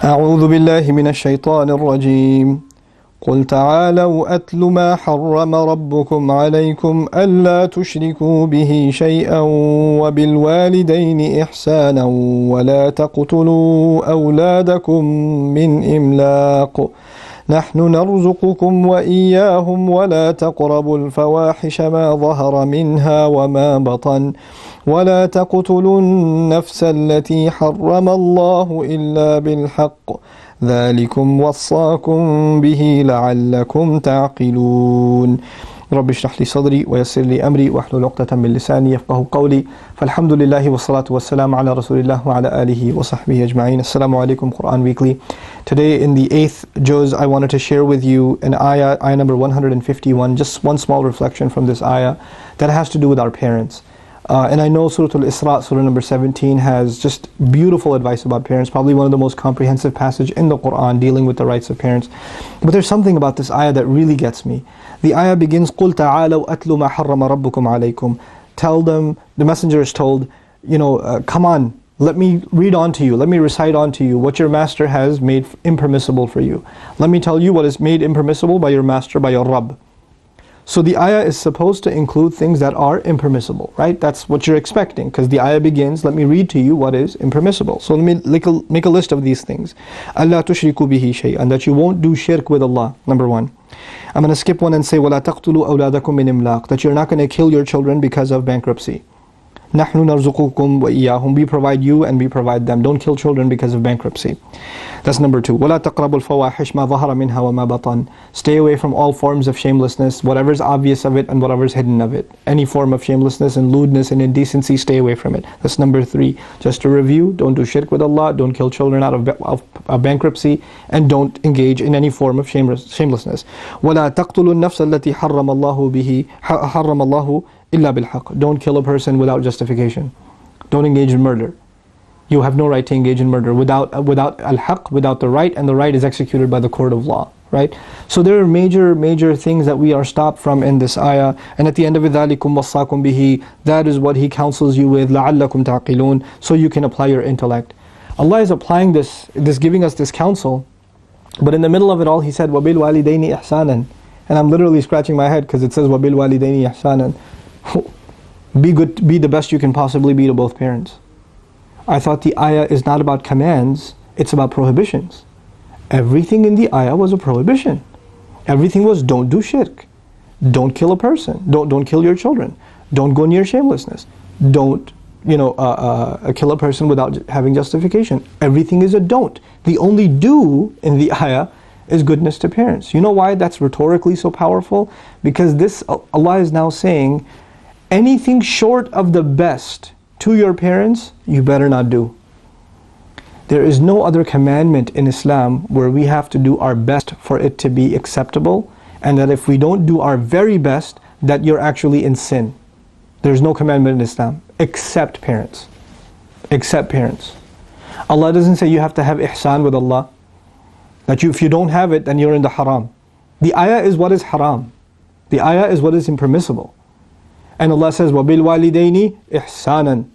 أعوذ بالله من الشيطان الرجيم قل تعالوا أتل ما حرم ربكم عليكم ألا تشركوا به شيئا وبالوالدين إحسانا ولا تقتلوا أولادكم من إملاق نحن نرزقكم وإياهم ولا تقربوا الفواحش ما ظهر منها وما بطن ولا تقتلوا النفس التي حرم الله إلا بالحق ذلكم وصاكم به لعلكم تعقلون رب اشرح لي صدري ويسر لي أمري واحلل عقدة من لساني يفقهوا قولي فالحمد لله والصلاة والسلام على رسول الله وعلى آله وصحبه أجمعين. Assalamu alaikum, Quran Weekly. Today in the 8th juz I wanted to share with you an ayah number 151, just one small reflection from this ayah that has to do with our parents. And I know Surah Al-Isra, Surah number 17, has just beautiful advice about parents, probably one of the most comprehensive passages in the Quran dealing with the rights of parents. But there's something about this ayah that really gets me. The ayah begins, قُلْ تَعَالَوْا أَتْلُ مَا حَرَّمَ رَبُّكُمْ عَلَيْكُمْ. Tell them, the messenger is told, come on, let me read on to you, let me recite on to you what your master has made impermissible for you. Let me tell you what is made impermissible by your master, by your Rabb. So the ayah is supposed to include things that are impermissible, right? That's what you're expecting, because the ayah begins, let me read to you what is impermissible. So let me make a list of these things. أَلَّا تُشْرِكُوا بِهِ شَيْئًا, that you won't do shirk with Allah, number one. I'm going to skip one and say, وَلَا تَقْتُلُوا أَوْلَادَكُم مِّنْ إِمْلَاقٍ, that you're not going to kill your children because of bankruptcy. نَحْنُ نَرْزُقُكُمْ وَإِيَّاهُمْ, we provide you and we provide them. Don't kill children because of bankruptcy. That's number two. وَلَا تَقْرَبُوا الْفَوَاحِشْ مَا ظَهَرَ مِنْهَا وَمَا بَطَنَ, stay away from all forms of shamelessness, whatever's obvious of it and whatever's hidden of it. Any form of shamelessness and lewdness and indecency, stay away from it. That's number three. Just to review, don't do shirk with Allah, don't kill children out of bankruptcy, and don't engage in any form of shamelessness. وَلَا تَقْتُلُوا النَّفْسَ الَّتِي حَرَّمَ اللَّهُ إِلَّا بِالْحَقِّ, don't kill a person without justification. Don't engage in murder. You have no right to engage in murder without al-haq, without the right, and the right is executed by the court of law, right? So there are major things that we are stopped from in this ayah, and at the end of it, ذَلِكُمْ وَصَّاكُمْ بِهِ, that is what He counsels you with, لَعَلَّكُمْ تَعْقِلُونَ, so you can apply your intellect. Allah is applying this, giving us this counsel, but in the middle of it all He said, وَبِالْوَالِدَيْنِ إِحْسَانًا, and I'm literally scratching my head because it says وَبِالْوَالِدَيْنِ إِحْسَانًا. Be good, be the best you can possibly be to both parents. I thought the ayah is not about commands, it's about prohibitions. Everything in the ayah was a prohibition. Everything was, don't do shirk, don't kill a person, don't kill your children, don't go near shamelessness, don't kill a person without having justification. Everything is a don't. The only do in the ayah is goodness to parents. You know why that's rhetorically so powerful? Because this, Allah is now saying, anything short of the best to your parents, you better not do. There is no other commandment in Islam where we have to do our best for it to be acceptable, and that if we don't do our very best, that you're actually in sin. There's no commandment in Islam except parents. Except parents. Allah doesn't say you have to have ihsan with Allah, that if you don't have it, then you're in the haram. The ayah is what is haram. The ayah is what is impermissible. And Allah says, وَبِالْوَالِدَيْنِ إِحْسَانًا,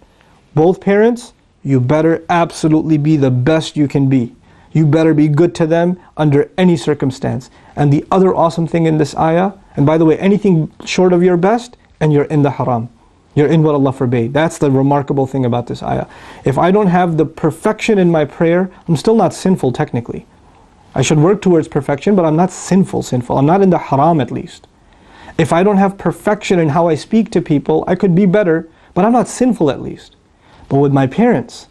both parents, you better absolutely be the best you can be. You better be good to them under any circumstance. And the other awesome thing in this ayah, and by the way, anything short of your best, and you're in the haram. You're in what Allah forbade. That's the remarkable thing about this ayah. If I don't have the perfection in my prayer, I'm still not sinful technically. I should work towards perfection, but I'm not sinful. I'm not in the haram at least. If I don't have perfection in how I speak to people, I could be better, but I'm not sinful at least. But with my parents,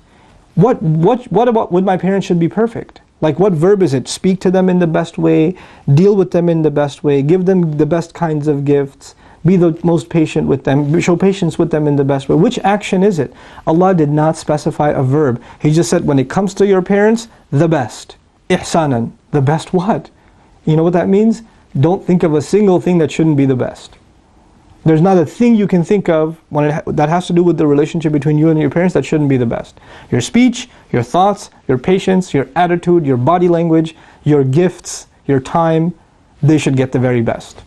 what about with my parents should be perfect? Like what verb is it? Speak to them in the best way, deal with them in the best way, give them the best kinds of gifts, be the most patient with them, show patience with them in the best way. Which action is it? Allah did not specify a verb. He just said when it comes to your parents, the best. Ihsanan, the best what? You know what that means? Don't think of a single thing that shouldn't be the best. There's not a thing you can think of that has to do with the relationship between you and your parents that shouldn't be the best. Your speech, your thoughts, your patience, your attitude, your body language, your gifts, your time, they should get the very best.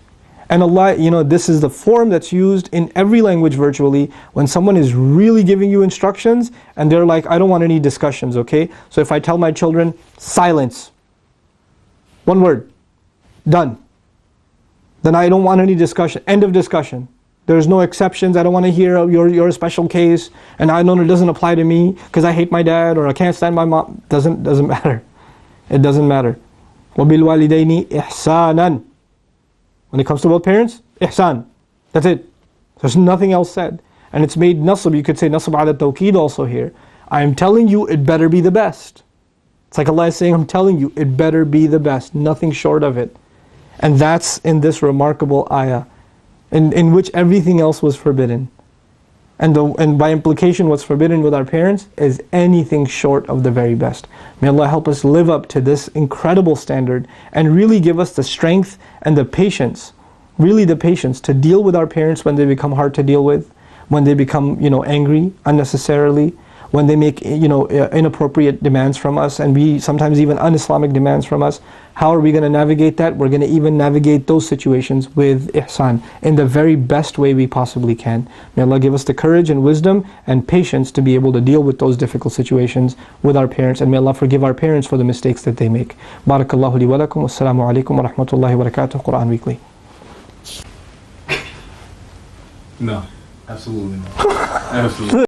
And Allah, this is the form that's used in every language virtually when someone is really giving you instructions and they're like, I don't want any discussions, okay? So if I tell my children, silence, one word, done. Then I don't want any discussion, end of discussion. There's no exceptions. I don't want to hear you're a special case and I know it doesn't apply to me because I hate my dad or I can't stand my mom. Doesn't matter. It doesn't matter. وَبِالْوَالِدَيْنِ إِحْسَانًا. When it comes to both parents, ihsan. That's it. There's nothing else said. And it's made nasab. You could say nasab ala tawqeed also here. I'm telling you, it better be the best. It's like Allah is saying, I'm telling you, it better be the best. Nothing short of it. And that's in this remarkable ayah, in which everything else was forbidden. And by implication, what's forbidden with our parents is anything short of the very best. May Allah help us live up to this incredible standard and really give us the strength and the patience, really the patience to deal with our parents when they become hard to deal with, when they become, angry unnecessarily, when they make, inappropriate demands from us and we sometimes even un-Islamic demands from us. How are we going to navigate that? We're going to even navigate those situations with ihsan in the very best way we possibly can. May Allah give us the courage and wisdom and patience to be able to deal with those difficult situations with our parents, and may Allah forgive our parents for the mistakes that they make. Barakallahu li wa lakum. Wassalamu alaikum wa rahmatullahi wa barakatuh. Quran Weekly. No, absolutely not. Absolutely.